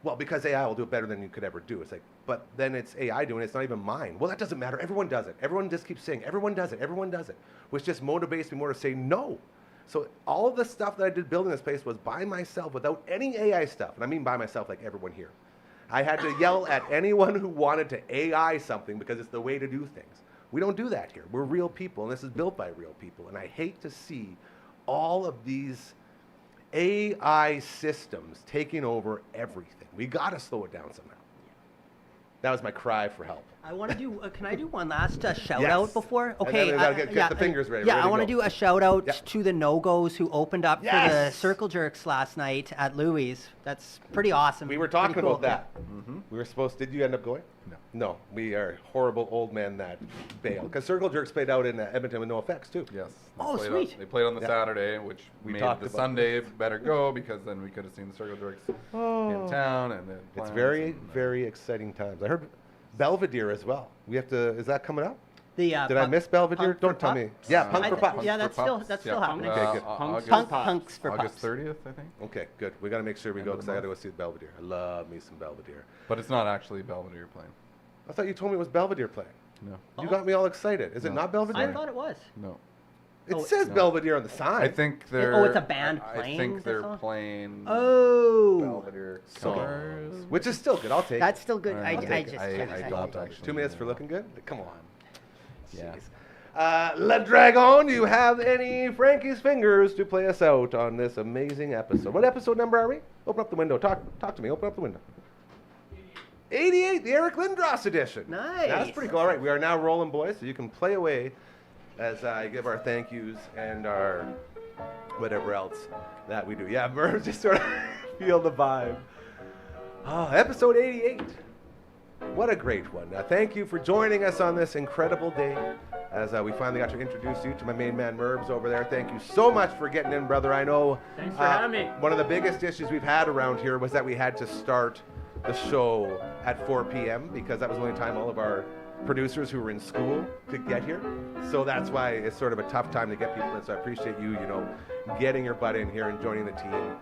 Well, because AI will do it better than you could ever do. It's like, but then it's AI doing it, it's not even mine. Well, that doesn't matter. Everyone does it. Everyone just keeps saying, everyone does it, everyone does it, which just motivates me more to say no. So all of the stuff that I did building this place was by myself without any AI stuff. And I mean by myself, like everyone here. I had to yell at anyone who wanted to AI something because it's the way to do things. We don't do that here. We're real people, and this is built by real people. And I hate to see all of these AI systems taking over everything. We got to slow it down somehow. That was my cry for help. I want to do. Can I do one last shout Yes. out before? And Okay. then we gotta get the fingers ready. Yeah, ready I want to go. do a shout out Yeah. to the No-Go's who opened up for the Yes. Circle Jerks last night at Louis. That's pretty awesome. We were talking Pretty cool. about that. We were supposed. Did you end up going? No. No. We are horrible old men that bail. Because Circle Jerks played out in Edmonton with no effects too. Yes. Oh, They played sweet. they played on the Yeah. Saturday, which We made talked the about Sunday better go, because then we could have seen the Circle Jerks in town. And then It's plans very, and, very exciting times. I heard Belvedere as well. We have to. Is that coming up? The Did I miss Belvedere? Don't tell me. Yeah, Punk for Pups. Yeah, that's still happening. Okay, good. Punks for August Pups. 30th, I think. Okay, good. We got to make sure we go because I got to go see the Belvedere. I love me some Belvedere. But it's not actually Belvedere playing. I thought you told me it was Belvedere playing. No. You got me all excited. Is it not Belvedere? I thought it was. No. It says Belvedere on the sign. I think they're. Oh, it's a band playing. I think they're the song? playing. Oh. Belvedere songs. Which is still good. I'll take That's it. still good. I don't actually. 2 minutes for looking good? Come on. Yeah. Let drag on. Do you have any Frankie's fingers to play us out on this amazing episode? What episode number are we? Open up the window. Talk to me. Open up the window. 88, the Eric Lindros edition. Nice. That's pretty cool. All right, we are now rolling, boys, so you can play away as I give our thank yous and our whatever else that we do. Yeah, Merv, just sort of feel the vibe. Oh, episode 88. What a great one. Thank you for joining us on this incredible day as we finally got to introduce you to my main man, Merbs, over there. Thank you so much for getting in, brother. I know Thanks for having me. One of the biggest issues we've had around here was that we had to start the show at 4 p.m. because that was the only time all of our producers who were in school could get here. So that's why it's sort of a tough time to get people in. So I appreciate you, getting your butt in here and joining the team.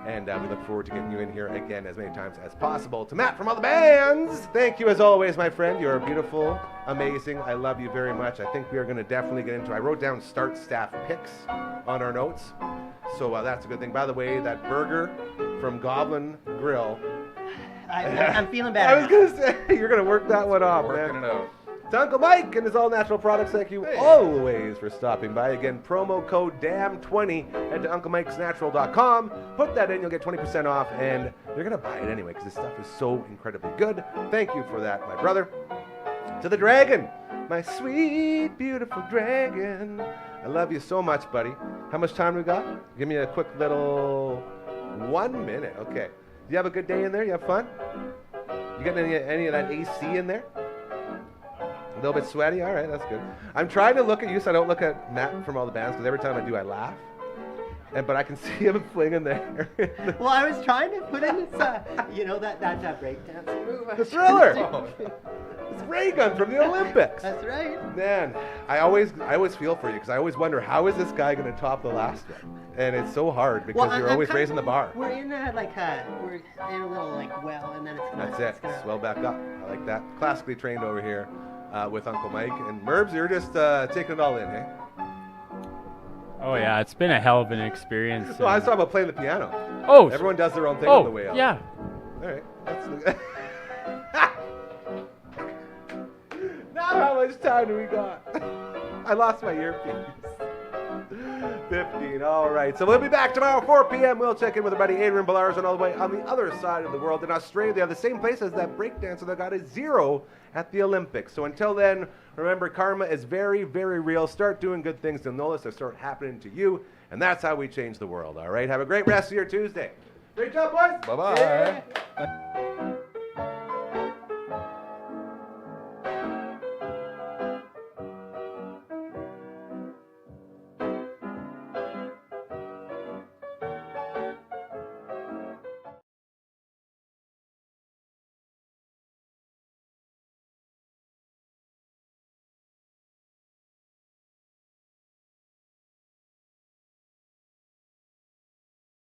And we look forward to getting you in here again as many times as possible. To Matt from all the bands, thank you as always, my friend. You're beautiful, amazing. I love you very much. I think we are going to definitely get into. I wrote down start staff picks on our notes, so that's a good thing. By the way, that burger from Goblin Grill. I'm feeling better. I was going to say you're going to work that one off, Working man. it out. To Uncle Mike and his all-natural products, thank you always for stopping by. Again, promo code DAM20. Head to UncleMike'sNatural.com. Put that in, you'll get 20% off, and you're going to buy it anyway because this stuff is so incredibly good. Thank you for that, my brother. To the dragon, my sweet, beautiful dragon. I love you so much, buddy. How much time we got? Give me a quick little 1 minute. Okay. You have a good day in there? You have fun? You got any of that AC in there? A little bit sweaty? All right, that's good. I'm trying to look at you so I don't look at Matt from all the bands because every time I do, I laugh. But I can see him flinging there. Well, I was trying to put in this, that breakdance move. The Thriller. It's Ray Gun from the Olympics. That's right. Man, I always feel for you because I always wonder how is this guy going to top the last one? And it's so hard because you're always raising the bar. We're in a little well, and then it's gonna. That's it. Swell back up. I like that. Classically trained over here with Uncle Mike and Merbs. You're just taking it all in, eh? Oh yeah, it's been a hell of an experience. No, I was talking about playing the piano. Oh, everyone does their own thing on the way out. Yeah. All right. Now how much time do we got? I lost my earpiece. 15. All right. So we'll be back tomorrow, 4 p.m. We'll check in with our buddy Adrian Balarzon all the way on the other side of the world in Australia, the same place as that breakdancer that got a 0 at the Olympics. So until then, remember, karma is very, very real. Start doing good things. You'll notice they start happening to you, and that's how we change the world. All right. Have a great rest of your Tuesday. Great job, boys. Bye-bye. Yeah.